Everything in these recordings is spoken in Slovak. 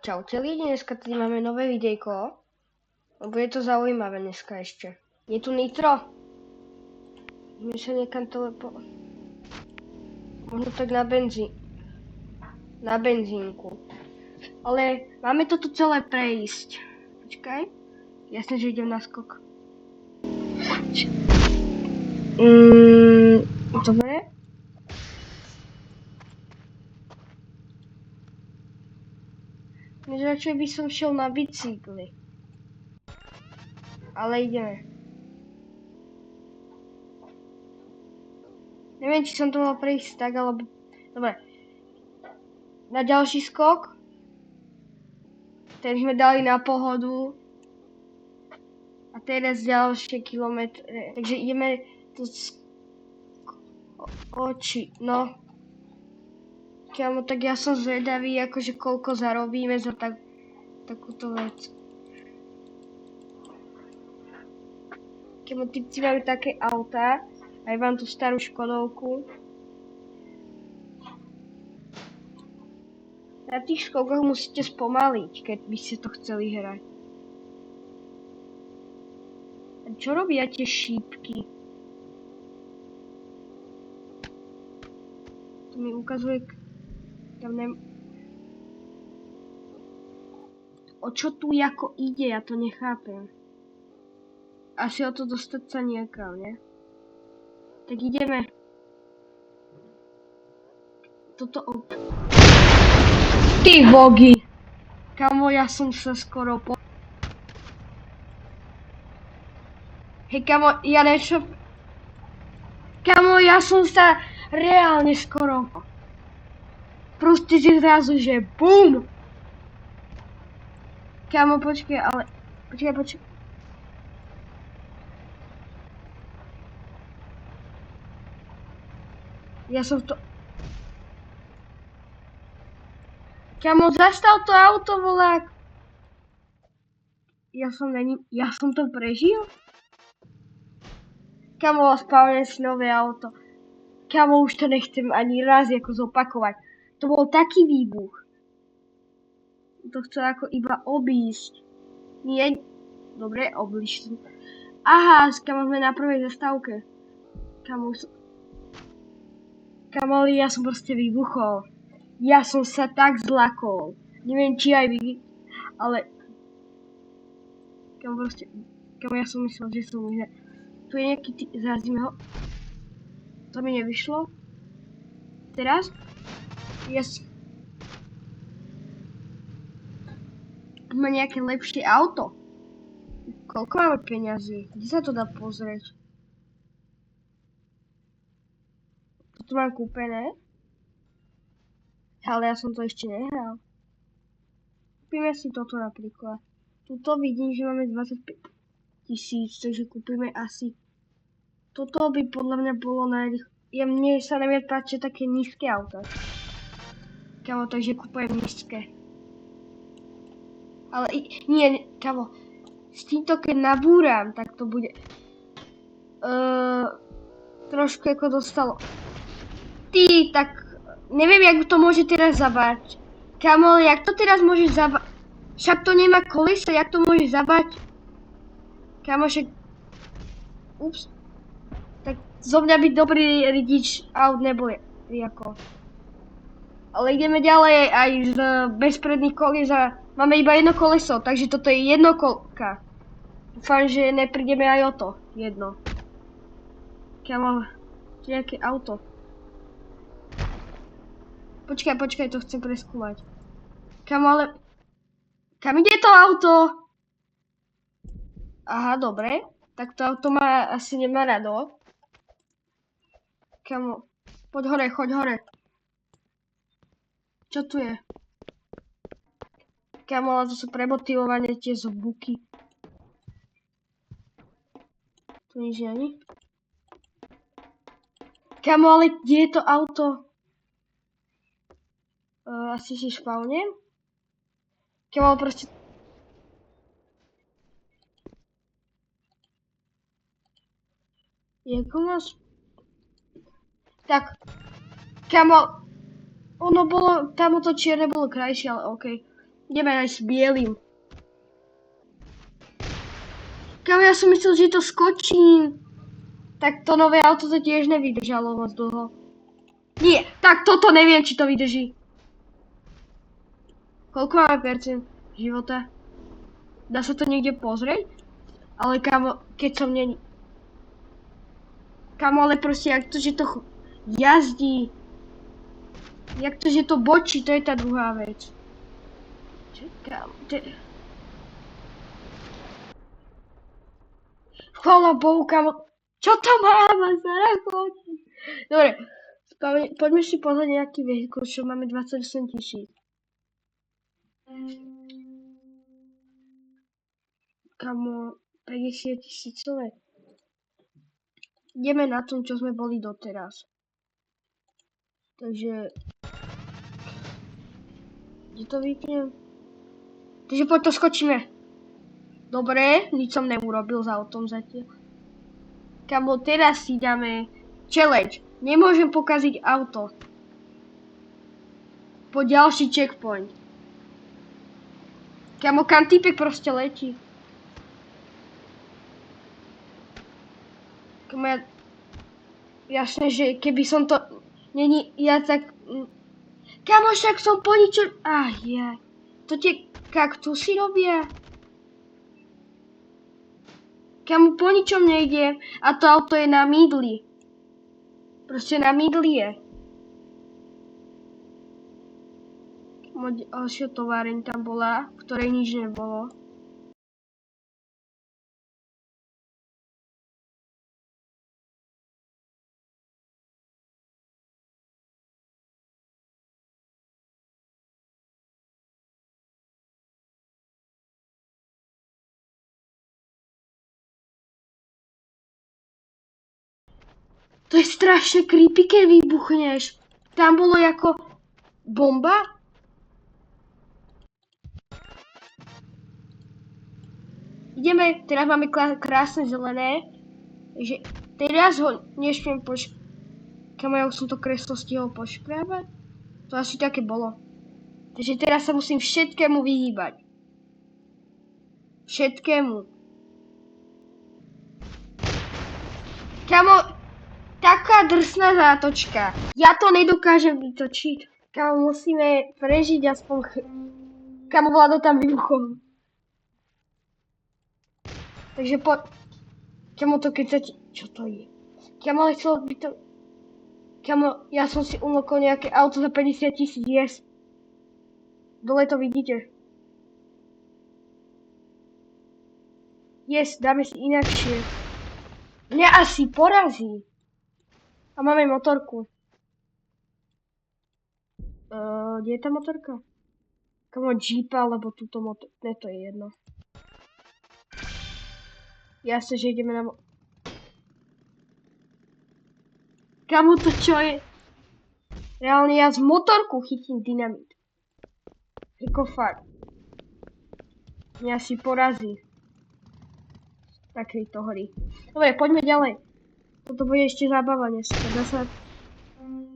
Čaute lidi, dneska tady máme nové videjko. Bude to zaujímavé dneska ešte. Je tu nitro? Ideme sa niekam možno tak na benzínku. Ale máme to tu celé prejsť. Počkaj. Jasne, že idem na skok. Dobre. Radšej by som šiel na bicykli. Ale ideme. Neviem, či som to mal prejsť tak, alebo... Dobre. Na ďalší skok. Ten sme dali na pohodu. A teraz ďalšie kilometre. Takže ideme tu oči. No. Kámo, tak ja som zvedavý, akože koľko zarobíme za takúto vec. Kámo, typci máme také autá. Aj vám tú starú Škodovku. Na tých skokoch musíte spomaliť, keď by ste to chceli hrať. A čo robia tie šípky? To mi ukazuje... O čo tu jako ide, ja to nechápem. Asi o to dostať sa niekam, ne? Tak ideme. Toto Ty bogy! Kamo, ja som sa skoro Hej, kamo, Kamo, ja som sa reálne skoro... Proste si zrazu, že BUM! Kámo, počkej, ale... Počkej. Ja som to... Kámo, zastav to auto, volák! Ja som to prežil? Kámo, spavnem si nové auto. Kámo, už to nechcem ani raz ako zopakovať. To bol taký výbuch. To chcel ako iba obísť. Nie... Dobre, obliž. Aha, kámo, sme na prvej zastávke. Kámo, ja som proste vybuchol. Ja som sa tak zlakol. Neviem, či aj vy, ale... Kámo, ja som myslel, že som... Tu je nejaký zarazíme ho. To mi nevyšlo. Teraz? Yes. Má nejaké lepšie auto. Koľko máme peňazí? Kde sa to dá pozrieť? Toto mám kúpené. Ale ja som to ešte nehral. Kúpime si toto napríklad. Tuto vidím, že máme 25 000, takže kúpime asi. Toto by podľa mňa bolo mne sa najviac páči také nízke auta. Kámo, takže kúpujem nízke. Ale nie, kámo. S týmto keď nabúram, tak to bude... trošku ako dostalo. Ty, tak... Neviem, jak to môže teraz zabať. Kámo, ale jak to teraz môže zabať? Však to nemá kolesa, jak to môže zabať? Kámo, však... Ups. Tak zo mňa byť dobrý ridič aut nebude. Jako. Ale ideme ďalej aj z bezpredných kolies a máme iba jedno koleso, takže toto je jednokolka. Dúfam, že neprídeme aj o to. Jedno. Kámo, nejaké auto. Počkaj, to chcem preskúmať. Kámo, ale... Kam ide to auto? Aha, dobre. Tak to auto asi nemá rado. Kámo, choď hore. Čo tu je? Kámo, ale to sú premotivované tie zvuky. Tu nič není. Kámo, ale kde je to auto? Asi si spavnem. Kámo, proste... Jako máš... Tak. Kámo... Ono bolo... Tamto čierne bolo krajšie, ale okej. Ideme aj s bielým. Kámo, ja som myslel, že to skočím. Tak to nové auto to tiež nevydržalo moc dlho. Nie, tak toto neviem, či to vydrží. Koľko máme percent života? Dá sa to niekde pozrieť? Ale kámo, keď som není... Kámo, ale proste, jak to, že to jazdí. Jak to, že to bočí, to je tá druhá vec. Čakám, Chvála Bohu, kámo. Čo to mám? Dobre, poďme si pozrieť nejaký vehikul, čo máme 28 000. Kamo, 50 000. Ideme na tom, čo sme boli doteraz. Takže... Kde to vypnem? Takže poď to skočíme. Dobre, nič som neurobil za autom zatiaľ. Kamo, teraz si dáme challenge. Nemôžem pokaziť auto. Po ďalší checkpoint. Kamo, kam týpek proste letí. Kamo, jasné, že keby som to... Není, ja tak... Kamo, však som po ničom... ja. To tie kaktusy robia. Kamo, po ničom nejde. A to auto je na mydli. Proste na mydli je. Ďalšia továreň tam bola, v ktorej nič nebolo. To je strašne creepy, keď vybuchneš. Tam bolo ako bomba. Ideme, teraz máme krásne zelené. Takže teraz ho nesmiem Kamo, ja už som to kreslo stihol poškrávať. To asi také bolo. Takže teraz sa musím všetkému vyhýbať. Všetkému. Kamo, taká drsná zátočka. Ja to nedokážem vytočiť. Kamo, musíme prežiť aspoň Kamo, Vlado tam vybuchol. Takže Kamo, to keď sa ti... Čo to je? Kamo, ale chcel by to... Kamo, ja som si unlockol nejaké auto za 50 000, yes. Dole to vidíte. Yes, dáme si inakšie. Mňa asi porazí. A máme motorku. Kde je tá motorka? Kamo, Jeepa, alebo túto motorku. Ne, to je jedno. Jasne, že ideme na Kamo, to čo je? Reálne ja z motorku chytím dynamit. Ako fakt. Mňa si porazí. Takejto hry. Dobre, poďme ďalej. Toto bude ešte zábava dneska.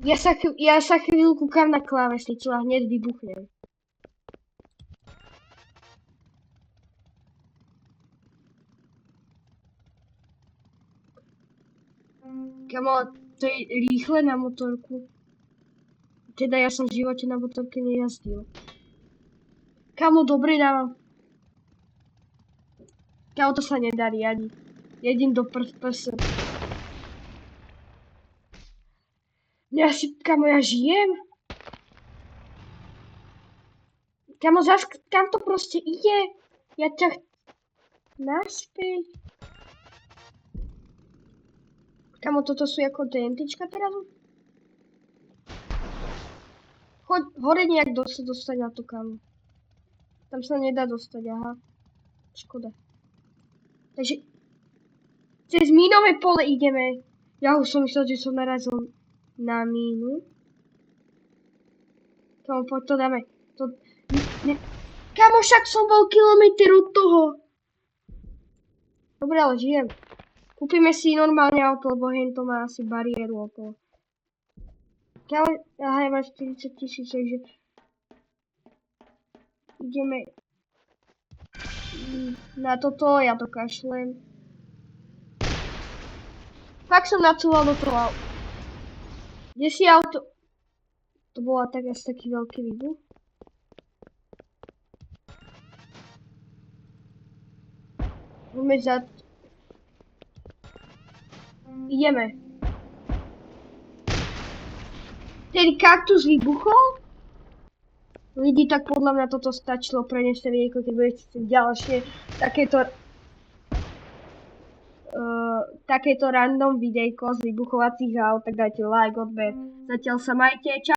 Ja sa chvíľu kúkam na klávesnicu a hneď vybuchnem. Kamo, to je rýchle na motorku. Teda ja som v živote na motorke nejazdil. Kamo, dobre dávam. Kamo, to sa nedá riadiť. Jedím do prsa. Kamo, ja žijem? Kamo, kam to proste ide? Ja ťa... Naspäť. Kamo, toto sú ako TNTčka teraz? Choď hore nejak dostať na to, kamo. Tam sa nedá dostať, aha. Škoda. Takže... Cez mínové pole ideme. Ja už som myslel, že som narazil na mínu. Kamo, poď to dáme. Kamo, však som bol kilometr od toho. Dobre, ale žijem. Kúpime si normálne auto, lebo hento má asi bariéru okolo. Kamo, aha, ja mám 40 000, takže... Ideme na toto, ja to kašlem. Tak som nacúval do toho auta. Kde si auto? To bola tak asi taký veľký výbuch. Poďme za... Ideme. Tedy kaktus vybuchol? Lidi, tak podľa mňa toto stačilo pre dnešné videjko, keď budete chcieť ďalšie takéto random videjko z vybuchovacích aut, tak dajte like, odber. Zatiaľ sa majte, čau.